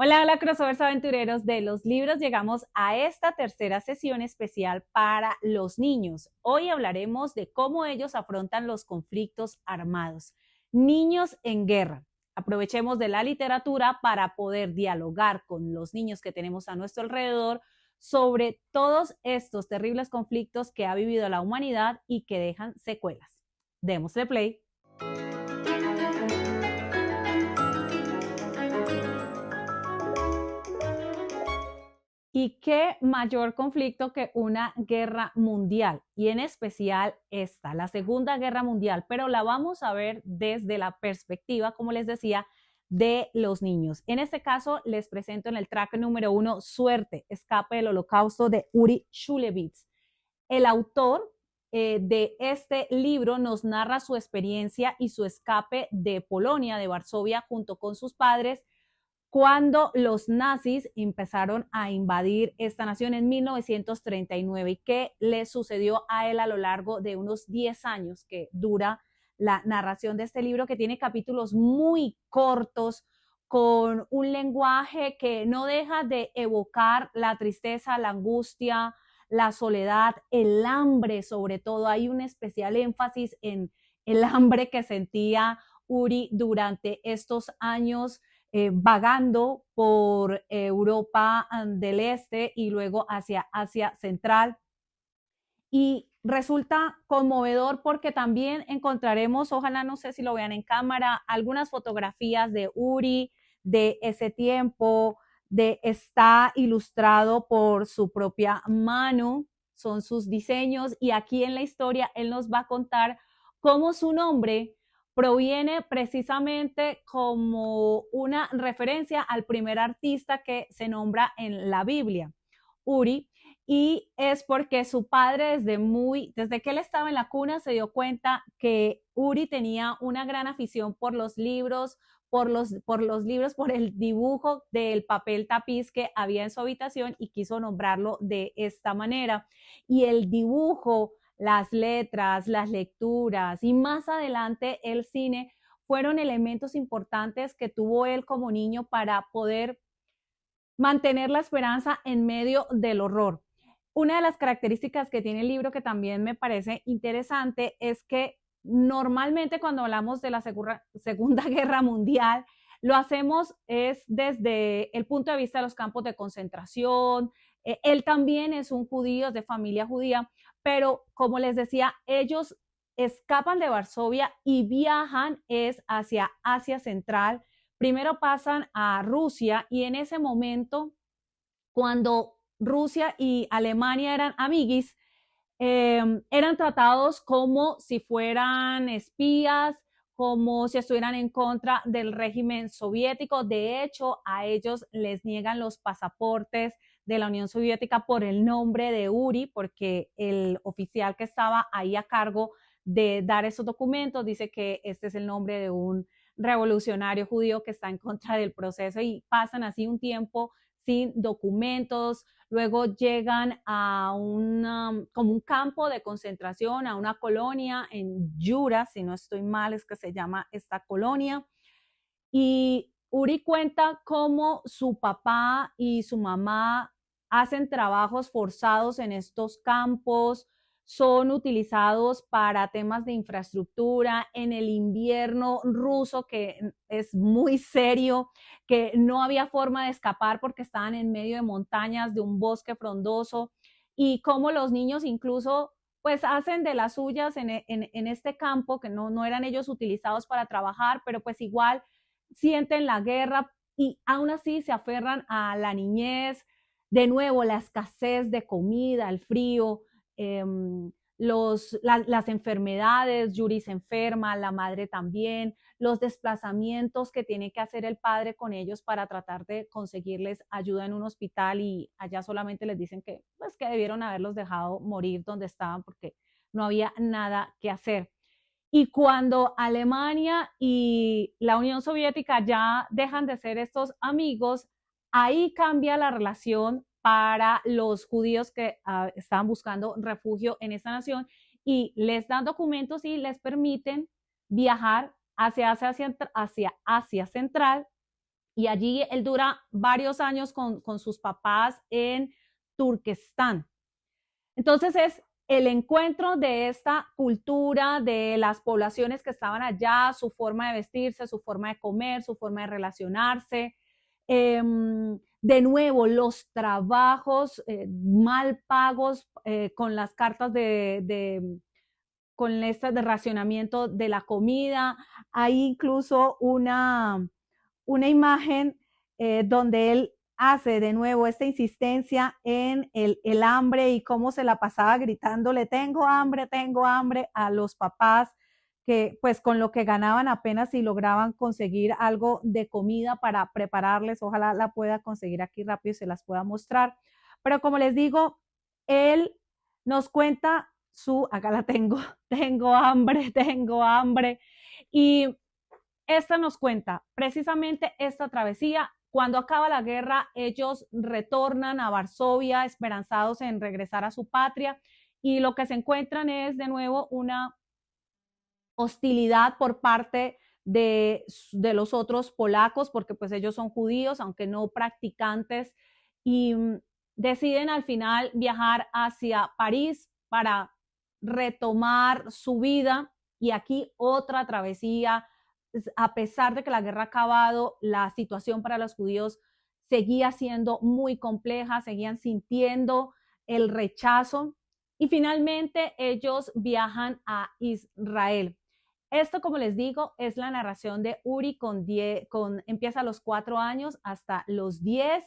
Hola, hola, crossovers aventureros de los libros. Llegamos a esta tercera sesión especial para los niños. Hoy hablaremos de cómo ellos afrontan los conflictos armados. Niños en guerra. Aprovechemos de la literatura para poder dialogar con los niños que tenemos a nuestro alrededor sobre todos estos terribles conflictos que ha vivido la humanidad y que dejan secuelas. Démosle play. ¿Y qué mayor conflicto que una guerra mundial? Y en especial esta, la Segunda Guerra Mundial, pero la vamos a ver desde la perspectiva, como les decía, de los niños. En este caso, les presento en el track número 1, Suerte, escape del holocausto de Uri Shulevitz. El autor de este libro nos narra su experiencia y su escape de Polonia, de Varsovia, junto con sus padres, cuando los nazis empezaron a invadir esta nación en 1939 y qué le sucedió a él a lo largo de unos 10 años que dura la narración de este libro, que tiene capítulos muy cortos, con un lenguaje que no deja de evocar la tristeza, la angustia, la soledad, el hambre, sobre todo. Hay un especial énfasis en el hambre que sentía Uri durante estos años vagando por Europa del Este y luego hacia Asia Central. Y resulta conmovedor porque también encontraremos, ojalá no sé si lo vean en cámara, algunas fotografías de Uri de ese tiempo, está ilustrado por su propia mano, son sus diseños, y aquí en la historia él nos va a contar cómo su nombre proviene precisamente como una referencia al primer artista que se nombra en la Biblia, Uri, y es porque su padre desde que él estaba en la cuna se dio cuenta que Uri tenía una gran afición por los libros, por el dibujo del papel tapiz que había en su habitación y quiso nombrarlo de esta manera. Y el dibujo, las letras, las lecturas y más adelante el cine fueron elementos importantes que tuvo él como niño para poder mantener la esperanza en medio del horror. Una de las características que tiene el libro que también me parece interesante es que normalmente cuando hablamos de la Segunda Guerra Mundial, lo hacemos es desde el punto de vista de los campos de concentración. Él también es un judío, es de familia judía, pero como les decía, ellos escapan de Varsovia y viajan es hacia Asia Central. Primero pasan a Rusia y en ese momento, cuando Rusia y Alemania eran amiguis, eran tratados como si fueran espías, como si estuvieran en contra del régimen soviético. De hecho, a ellos les niegan los pasaportes de la Unión Soviética por el nombre de Uri, porque el oficial que estaba ahí a cargo de dar esos documentos dice que este es el nombre de un revolucionario judío que está en contra del proceso, y pasan así un tiempo sin documentos. Luego llegan a como un campo de concentración, a una colonia en Yura, si no estoy mal, es que se llama esta colonia. Y Uri cuenta cómo su papá y su mamá hacen trabajos forzados en estos campos, son utilizados para temas de infraestructura en el invierno ruso, que es muy serio, que no había forma de escapar porque estaban en medio de montañas, de un bosque frondoso, y cómo los niños incluso pues hacen de las suyas en este campo, que no eran ellos utilizados para trabajar, pero pues igual sienten la guerra y aún así se aferran a la niñez. De nuevo, la escasez de comida, el frío, eh, las enfermedades. Yuri se enferma, la madre también, los desplazamientos que tiene que hacer el padre con ellos para tratar de conseguirles ayuda en un hospital, y allá solamente les dicen que, pues, que debieron haberlos dejado morir donde estaban porque no había nada que hacer. Y cuando Alemania y la Unión Soviética ya dejan de ser estos amigos, ahí cambia la relación para los judíos que estaban buscando refugio en esta nación, y les dan documentos y les permiten viajar hacia Asia Central y allí él dura varios años con sus papás en Turquestán. Entonces es el encuentro de esta cultura, de las poblaciones que estaban allá, su forma de vestirse, su forma de comer, su forma de relacionarse. De nuevo, los trabajos mal pagos con las cartas con estas de racionamiento de la comida. Hay incluso una imagen donde él hace de nuevo esta insistencia en el hambre y cómo se la pasaba gritándole tengo hambre a los papás que pues con lo que ganaban apenas si lograban conseguir algo de comida para prepararles. Ojalá la pueda conseguir aquí rápido y se las pueda mostrar. Pero como les digo, él nos cuenta acá la tengo, tengo hambre. Y esta nos cuenta precisamente esta travesía. Cuando acaba la guerra, ellos retornan a Varsovia esperanzados en regresar a su patria y lo que se encuentran es de nuevo una hostilidad por parte de los otros polacos, porque pues ellos son judíos, aunque no practicantes, y deciden al final viajar hacia París para retomar su vida. Y aquí otra travesía, a pesar de que la guerra ha acabado, la situación para los judíos seguía siendo muy compleja, seguían sintiendo el rechazo y finalmente ellos viajan a Israel. Esto, como les digo, es la narración de Uri empieza a los 4 años hasta los 10,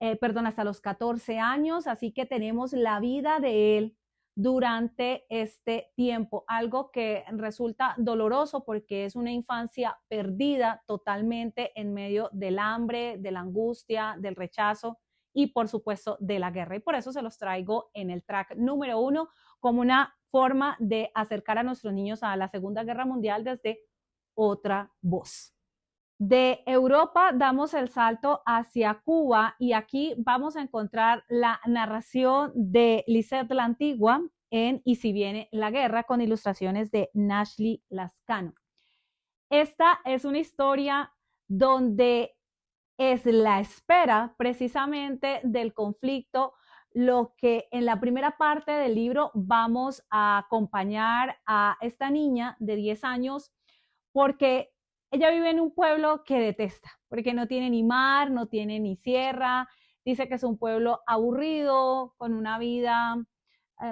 hasta los 14 años, así que tenemos la vida de él durante este tiempo, algo que resulta doloroso porque es una infancia perdida totalmente en medio del hambre, de la angustia, del rechazo y por supuesto de la guerra. Y por eso se los traigo en el track número 1 como una forma de acercar a nuestros niños a la Segunda Guerra Mundial desde otra voz. De Europa damos el salto hacia Cuba y aquí vamos a encontrar la narración de Lisette la Antigua en Y si viene la guerra con ilustraciones de Nashley Lascano. Esta es una historia donde es la espera precisamente del conflicto lo que en la primera parte del libro vamos a acompañar a esta niña de 10 años porque ella vive en un pueblo que detesta, porque no tiene ni mar, no tiene ni sierra, dice que es un pueblo aburrido, con una vida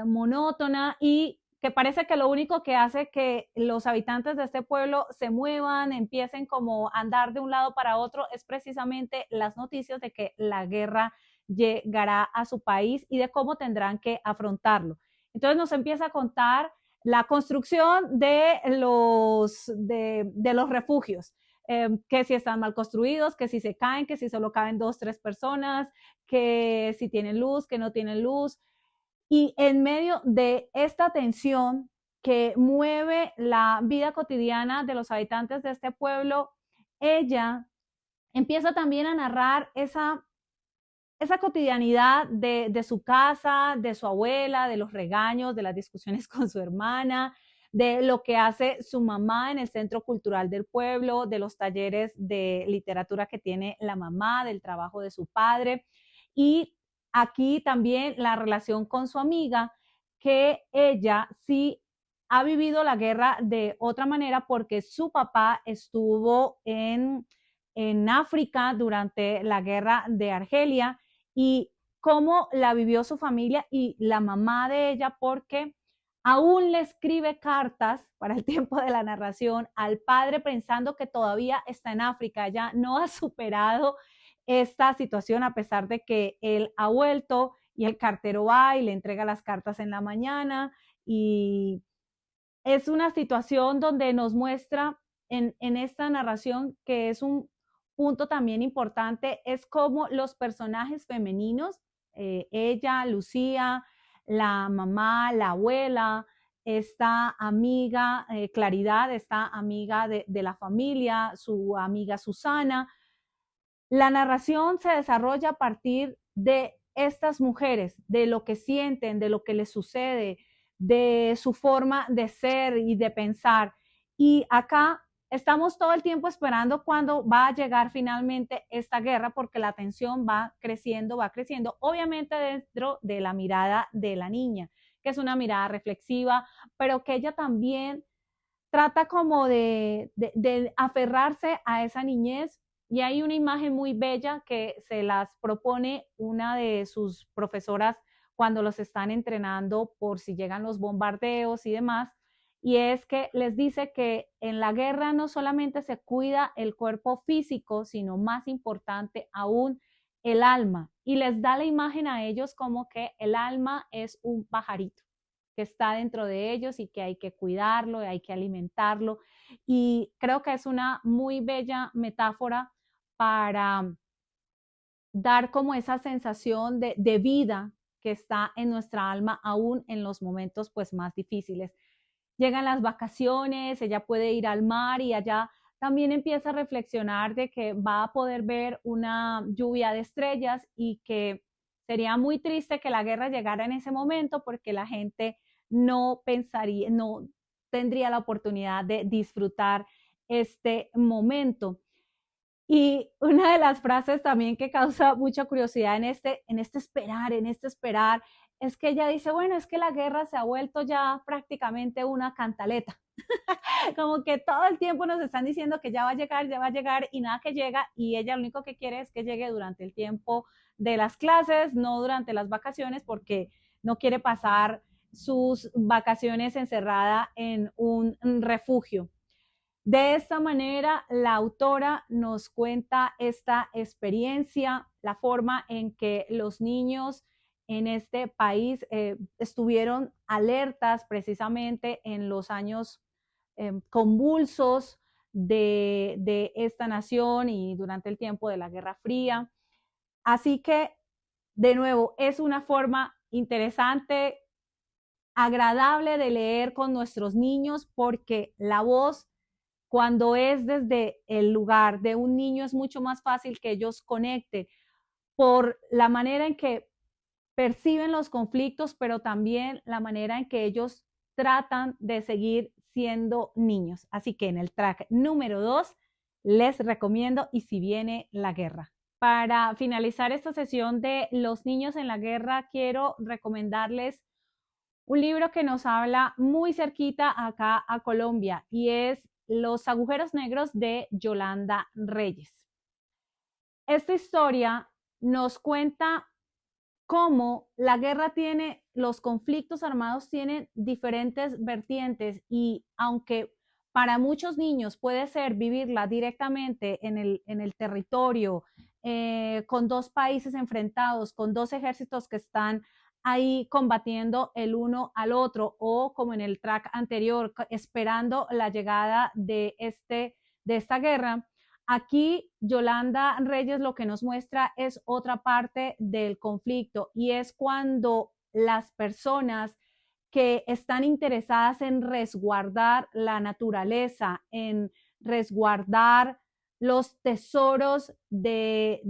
monótona y que parece que lo único que hace que los habitantes de este pueblo se muevan, empiecen como a andar de un lado para otro, es precisamente las noticias de que la guerra llegará a su país y de cómo tendrán que afrontarlo. Entonces nos empieza a contar la construcción de los refugios, que si están mal construidos, que si se caen, que si solo caben 2, 3 personas, que si tienen luz, que no tienen luz. Y en medio de esta tensión que mueve la vida cotidiana de los habitantes de este pueblo, ella empieza también a narrar esa cotidianidad de su casa, de su abuela, de los regaños, de las discusiones con su hermana, de lo que hace su mamá en el centro cultural del pueblo, de los talleres de literatura que tiene la mamá, del trabajo de su padre. Y aquí también la relación con su amiga, que ella sí ha vivido la guerra de otra manera porque su papá estuvo en África durante la guerra de Argelia y cómo la vivió su familia y la mamá de ella, porque aún le escribe cartas para el tiempo de la narración al padre pensando que todavía está en África, ya no ha superado esta situación a pesar de que él ha vuelto y el cartero va y le entrega las cartas en la mañana y es una situación donde nos muestra en esta narración que es un punto también importante, es como los personajes femeninos, ella, Lucía, la mamá, la abuela, esta amiga Claridad, esta amiga de la familia, su amiga Susana. La narración se desarrolla a partir de estas mujeres, de lo que sienten, de lo que les sucede, de su forma de ser y de pensar. Y acá estamos todo el tiempo esperando cuándo va a llegar finalmente esta guerra, porque la tensión va creciendo, obviamente dentro de la mirada de la niña, que es una mirada reflexiva, pero que ella también trata como de aferrarse a esa niñez. Y hay una imagen muy bella que se las propone una de sus profesoras cuando los están entrenando por si llegan los bombardeos y demás, y es que les dice que en la guerra no solamente se cuida el cuerpo físico, sino más importante aún el alma, y les da la imagen a ellos como que el alma es un pajarito que está dentro de ellos y que hay que cuidarlo, hay que alimentarlo. Y creo que es una muy bella metáfora para dar como esa sensación de vida que está en nuestra alma aún en los momentos pues más difíciles. Llegan las vacaciones, ella puede ir al mar y allá también empieza a reflexionar de que va a poder ver una lluvia de estrellas y que sería muy triste que la guerra llegara en ese momento porque la gente no pensaría, no tendría la oportunidad de disfrutar este momento. Y una de las frases también que causa mucha curiosidad en este esperar, es que ella dice, bueno, es que la guerra se ha vuelto ya prácticamente una cantaleta. Como que todo el tiempo nos están diciendo que ya va a llegar y nada que llega, y ella lo único que quiere es que llegue durante el tiempo de las clases, no durante las vacaciones, porque no quiere pasar sus vacaciones encerrada en un refugio. De esta manera, la autora nos cuenta esta experiencia, la forma en que los niños en este país estuvieron alertas precisamente en los años convulsos de esta nación y durante el tiempo de la Guerra Fría. Así que, de nuevo, es una forma interesante, agradable de leer con nuestros niños, porque la voz, cuando es desde el lugar de un niño, es mucho más fácil que ellos conecten por la manera en que perciben los conflictos, pero también la manera en que ellos tratan de seguir siendo niños. Así que en el track número 2 les recomiendo Y si viene la guerra. Para finalizar esta sesión de los niños en la guerra, quiero recomendarles un libro que nos habla muy cerquita acá a Colombia, y es Los agujeros negros de Yolanda Reyes. Esta historia nos cuenta cómo la guerra tiene, los conflictos armados tienen diferentes vertientes, y aunque para muchos niños puede ser vivirla directamente en el territorio, con dos países enfrentados, con dos ejércitos que están ahí combatiendo el uno al otro, o como en el track anterior, esperando la llegada de esta guerra. Aquí Yolanda Reyes lo que nos muestra es otra parte del conflicto, y es cuando las personas que están interesadas en resguardar la naturaleza, en resguardar los tesoros de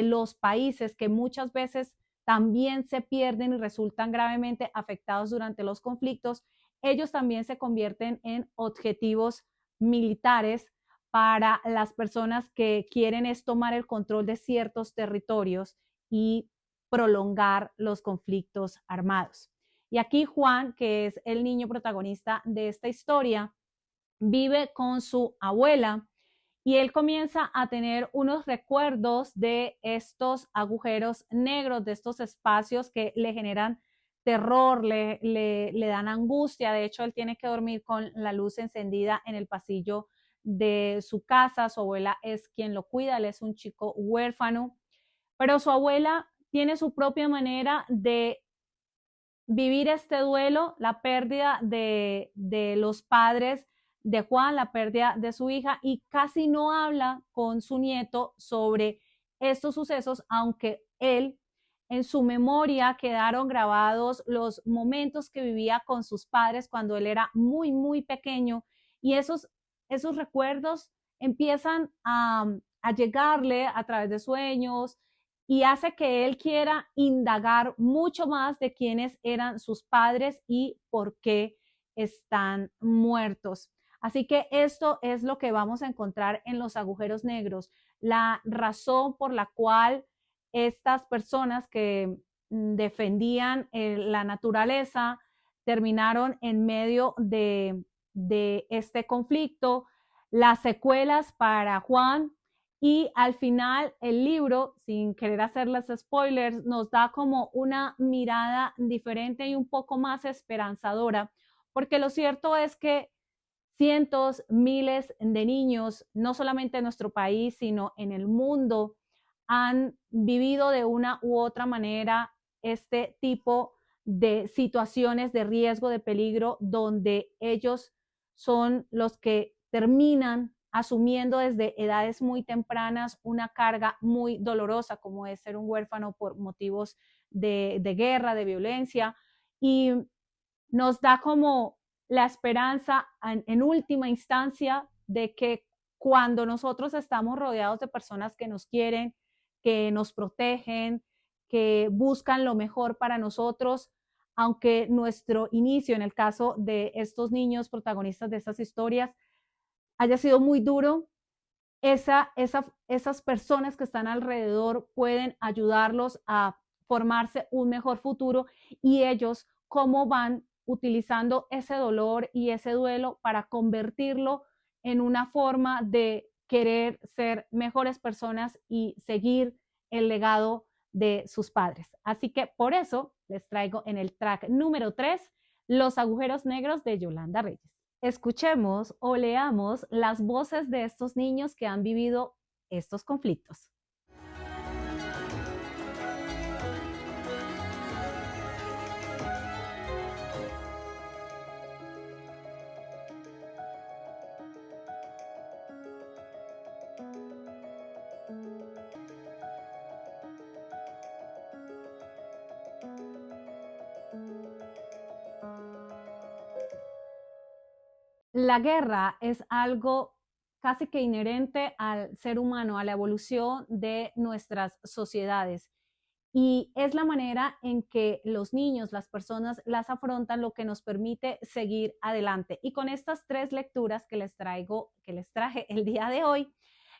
los países, que muchas veces también se pierden y resultan gravemente afectados durante los conflictos, ellos también se convierten en objetivos militares para las personas que quieren es tomar el control de ciertos territorios y prolongar los conflictos armados. Y aquí Juan, que es el niño protagonista de esta historia, vive con su abuela, y él comienza a tener unos recuerdos de estos agujeros negros, de estos espacios que le generan terror, le dan angustia. De hecho, él tiene que dormir con la luz encendida en el pasillo de su casa. Su abuela es quien lo cuida, él es un chico huérfano, pero su abuela tiene su propia manera de vivir este duelo, la pérdida de los padres de Juan, la pérdida de su hija, y casi no habla con su nieto sobre estos sucesos, aunque él en su memoria quedaron grabados los momentos que vivía con sus padres cuando él era muy, muy pequeño, y esos recuerdos empiezan a llegarle a través de sueños, y hace que él quiera indagar mucho más de quiénes eran sus padres y por qué están muertos. Así que esto es lo que vamos a encontrar en los agujeros negros, la razón por la cual estas personas que defendían la naturaleza terminaron en medio de este conflicto, las secuelas para Juan y al final el libro, sin querer hacerles spoilers, nos da como una mirada diferente y un poco más esperanzadora, porque lo cierto es que cientos, miles de niños, no solamente en nuestro país, sino en el mundo, han vivido de una u otra manera este tipo de situaciones de riesgo, de peligro, donde ellos son los que terminan asumiendo desde edades muy tempranas una carga muy dolorosa, como es ser un huérfano por motivos de guerra, de violencia, y nos da como la esperanza en última instancia de que cuando nosotros estamos rodeados de personas que nos quieren, que nos protegen, que buscan lo mejor para nosotros, aunque nuestro inicio, en el caso de estos niños protagonistas de estas historias, haya sido muy duro, esas personas que están alrededor pueden ayudarlos a formarse un mejor futuro y ellos cómo van utilizando ese dolor y ese duelo para convertirlo en una forma de querer ser mejores personas y seguir el legado de sus padres. Así que por eso les traigo en el track número 3 Los agujeros negros de Yolanda Reyes. Escuchemos o leamos las voces de estos niños que han vivido estos conflictos. La guerra es algo casi que inherente al ser humano, a la evolución de nuestras sociedades. Y es la manera en que los niños, las personas las afrontan, lo que nos permite seguir adelante. Y con estas 3 lecturas que les traigo, que les traje el día de hoy,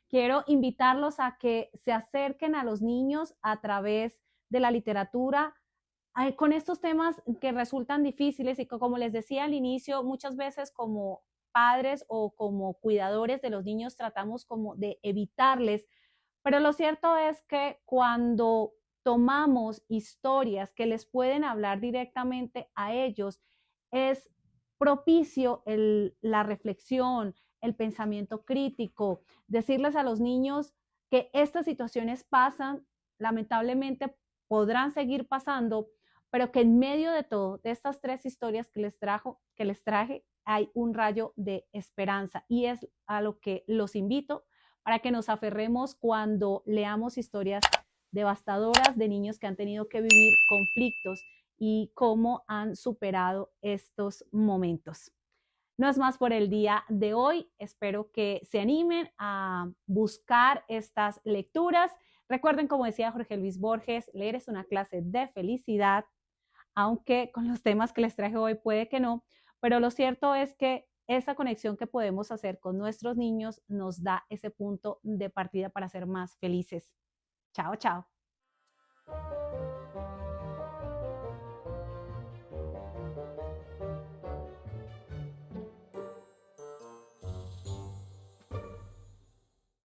quiero invitarlos a que se acerquen a los niños a través de la literatura, con estos temas que resultan difíciles y que, como les decía al inicio, muchas veces como padres o como cuidadores de los niños tratamos como de evitarles, pero lo cierto es que cuando tomamos historias que les pueden hablar directamente a ellos, es propicio la reflexión, el pensamiento crítico, decirles a los niños que estas situaciones pasan, lamentablemente podrán seguir pasando, pero que en medio de todo, de estas 3 historias que les traje, hay un rayo de esperanza y es a lo que los invito para que nos aferremos cuando leamos historias devastadoras de niños que han tenido que vivir conflictos y cómo han superado estos momentos. No es más por el día de hoy. Espero que se animen a buscar estas lecturas. Recuerden, como decía Jorge Luis Borges, leer es una clase de felicidad, aunque con los temas que les traje hoy puede que no, pero lo cierto es que esa conexión que podemos hacer con nuestros niños nos da ese punto de partida para ser más felices. Chao, chao.